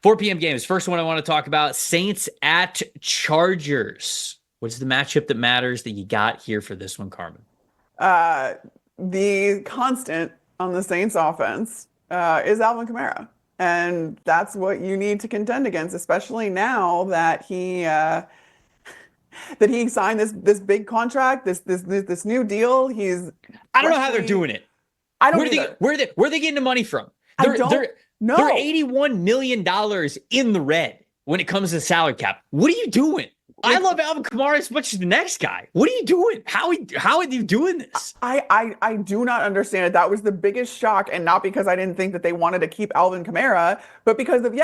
4 p.m. games. First one I want to talk about, Saints at Chargers. What's the matchup that matters that you got here for this one, Carmen? The constant on the Saints offense is Alvin Kamara. And that's what you need to contend against, especially now that he signed this big contract, this new deal. I don't know how they're doing it. I don't either. Where are they getting the money from? I don't know. They're $81 million in the red when it comes to salary cap. What are you doing? I love Alvin Kamara as much as the next guy. What are you doing? How are you doing this? I do not understand it. That was the biggest shock, and not because I didn't think that they wanted to keep Alvin Kamara, but because of,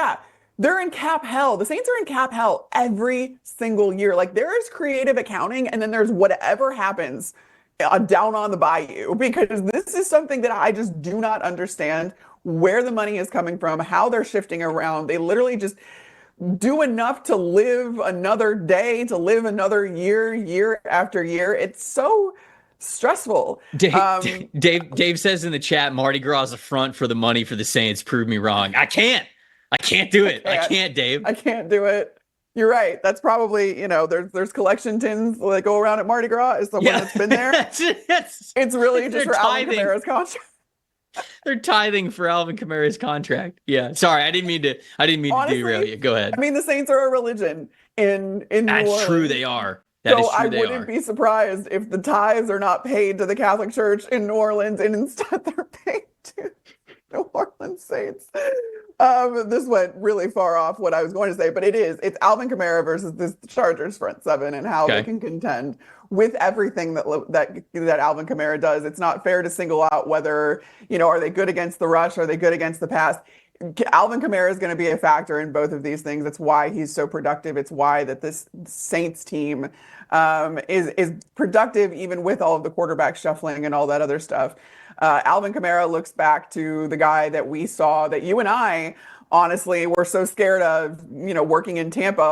they're in cap hell. The Saints are in cap hell every single year. Like, there is creative accounting, and then there's whatever happens down on the bayou, because this is something that I just do not understand where the money is coming from, how they're shifting around. They literally just do enough to live another day, to live another year after year. It's so stressful. Dave says in the chat, Mardi Gras is a front for the money for the Saints. Prove me wrong. I can't do it. I can't, Dave. I can't do it. You're right. That's probably, there's collection tins that go around at Mardi Gras. Is someone that's been there? It's really just for Alvin Kamara's contract. They're tithing for Alvin Kamara's contract. Yeah. Sorry, I didn't mean to Honestly, derail you. Go ahead. I mean, the Saints are a religion in New Orleans. That's true, they are. I wouldn't be surprised if the tithes are not paid to the Catholic Church in New Orleans, and instead they're paid to New Orleans Saints. This went really far off what I was going to say, but it's Alvin Kamara versus this Chargers front seven, and how they can contend with everything that Alvin Kamara does. It's not fair to single out whether, are they good against the rush? Are they good against the pass? Alvin Kamara is going to be a factor in both of these things. It's why he's so productive. It's why that this Saints team is productive, even with all of the quarterback shuffling and all that other stuff. Alvin Kamara looks back to the guy that we saw, that you and I honestly were so scared of, working in Tampa,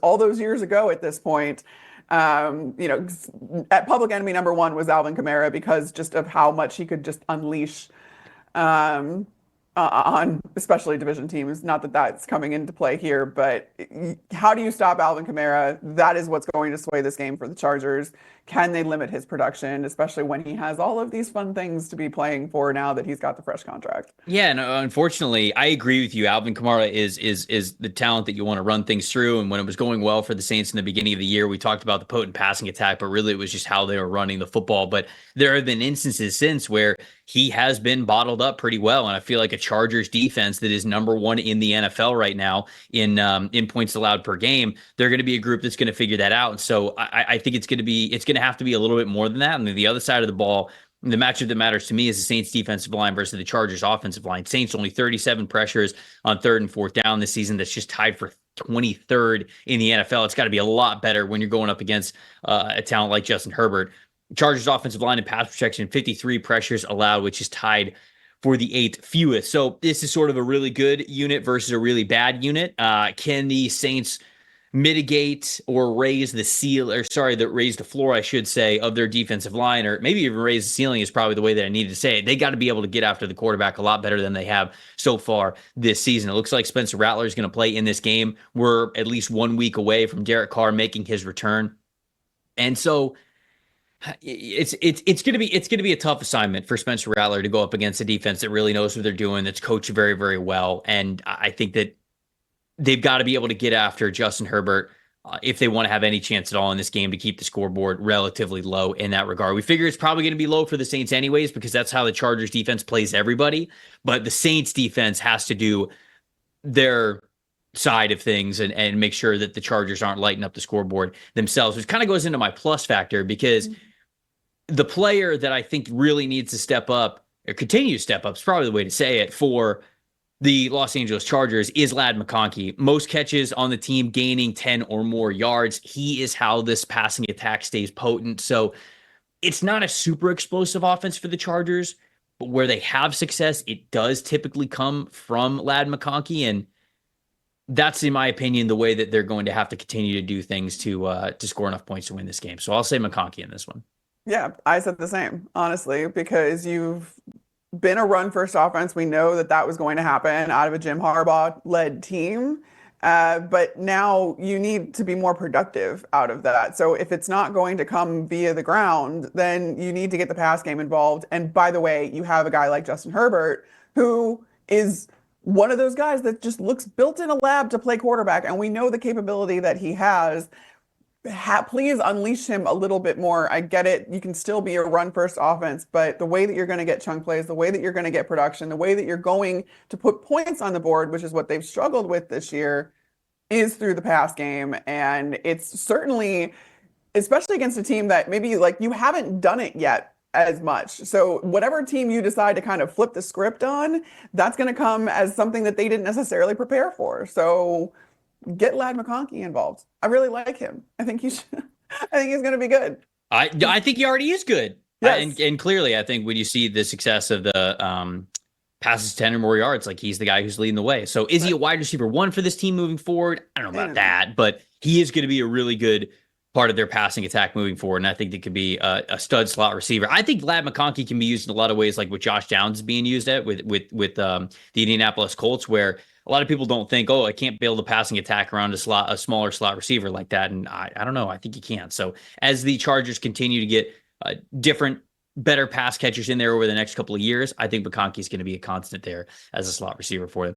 all those years ago at this point. At public enemy number one was Alvin Kamara, because just of how much he could just unleash on especially division teams. Not that that's coming into play here, but how do you stop Alvin Kamara? That is what's going to sway this game for the Chargers. Can they limit his production, especially when he has all of these fun things to be playing for now that he's got the fresh contract? Yeah, and unfortunately, I agree with you. Alvin Kamara is the talent that you want to run things through. And when it was going well for the Saints in the beginning of the year, we talked about the potent passing attack, but really it was just how they were running the football. But there have been instances since where he has been bottled up pretty well, and I feel like a Chargers defense that is number one in the NFL right now in points allowed per game, they're going to be a group that's going to figure that out. And so I think it's going to have to be a little bit more than that. And then the other side of the ball, the matchup that matters to me is the Saints defensive line versus the Chargers offensive line. Saints only 37 pressures on 3rd and 4th down this season. That's just tied for 23rd in the NFL. It's got to be a lot better when you're going up against a talent like Justin Herbert. Chargers offensive line and pass protection, 53 pressures allowed, which is tied for the 8th fewest. So this is sort of a really good unit versus a really bad unit. Can the Saints mitigate or raise the floor, I should say, of their defensive line, or maybe even raise the ceiling is probably the way that I needed to say it. They got to be able to get after the quarterback a lot better than they have so far this season. It looks like Spencer Rattler is going to play in this game. We're at least 1 week away from Derek Carr making his return. And so it's going to be a tough assignment for Spencer Rattler to go up against a defense that really knows what they're doing, that's coached very, very well. And I think that they've got to be able to get after Justin Herbert if they want to have any chance at all in this game to keep the scoreboard relatively low in that regard. We figure it's probably going to be low for the Saints anyways, because that's how the Chargers defense plays everybody. But the Saints defense has to do their side of things and make sure that the Chargers aren't lighting up the scoreboard themselves, which kind of goes into my plus factor, because the player that I think really needs to step up, or continue to step up, is probably the way to say it, for the Los Angeles Chargers is Ladd McConkey. Most catches on the team, gaining 10 or more yards. He is how this passing attack stays potent. So it's not a super explosive offense for the Chargers, but where they have success, it does typically come from Ladd McConkey. And that's, in my opinion, the way that they're going to have to continue to do things to score enough points to win this game. So I'll say McConkey in this one. Yeah, I said the same, honestly, because you've been a run first offense. We know that that was going to happen out of a Jim Harbaugh led team. But now you need to be more productive out of that. So if it's not going to come via the ground, then you need to get the pass game involved. And by the way, you have a guy like Justin Herbert, who is one of those guys that just looks built in a lab to play quarterback. And we know the capability that he has. Please unleash him a little bit more. I get it. You can still be a run first offense, but the way that you're going to get chunk plays, the way that you're going to get production, the way that you're going to put points on the board, which is what they've struggled with this year, is through the pass game. And it's certainly, especially against a team that maybe like you haven't done it yet as much. So whatever team you decide to kind of flip the script on, that's going to come as something that they didn't necessarily prepare for. So get Lad McConkey involved. I really like him. I think he should. I think he's going to be good. I think he already is good. Yes. And clearly, I think when you see the success of the passes 10 or more yards, like he's the guy who's leading the way. So is he a wide receiver one for this team moving forward? I don't know about that, but he is going to be a really good part of their passing attack moving forward. And I think they could be a stud slot receiver. I think Lad McConkey can be used in a lot of ways, like what Josh Downs is being used at with the Indianapolis Colts, where a lot of people don't think, oh, I can't build a passing attack around a smaller slot receiver like that. And I don't know. I think you can. So as the Chargers continue to get different, better pass catchers in there over the next couple of years, I think McConkey is going to be a constant there as a slot receiver for them.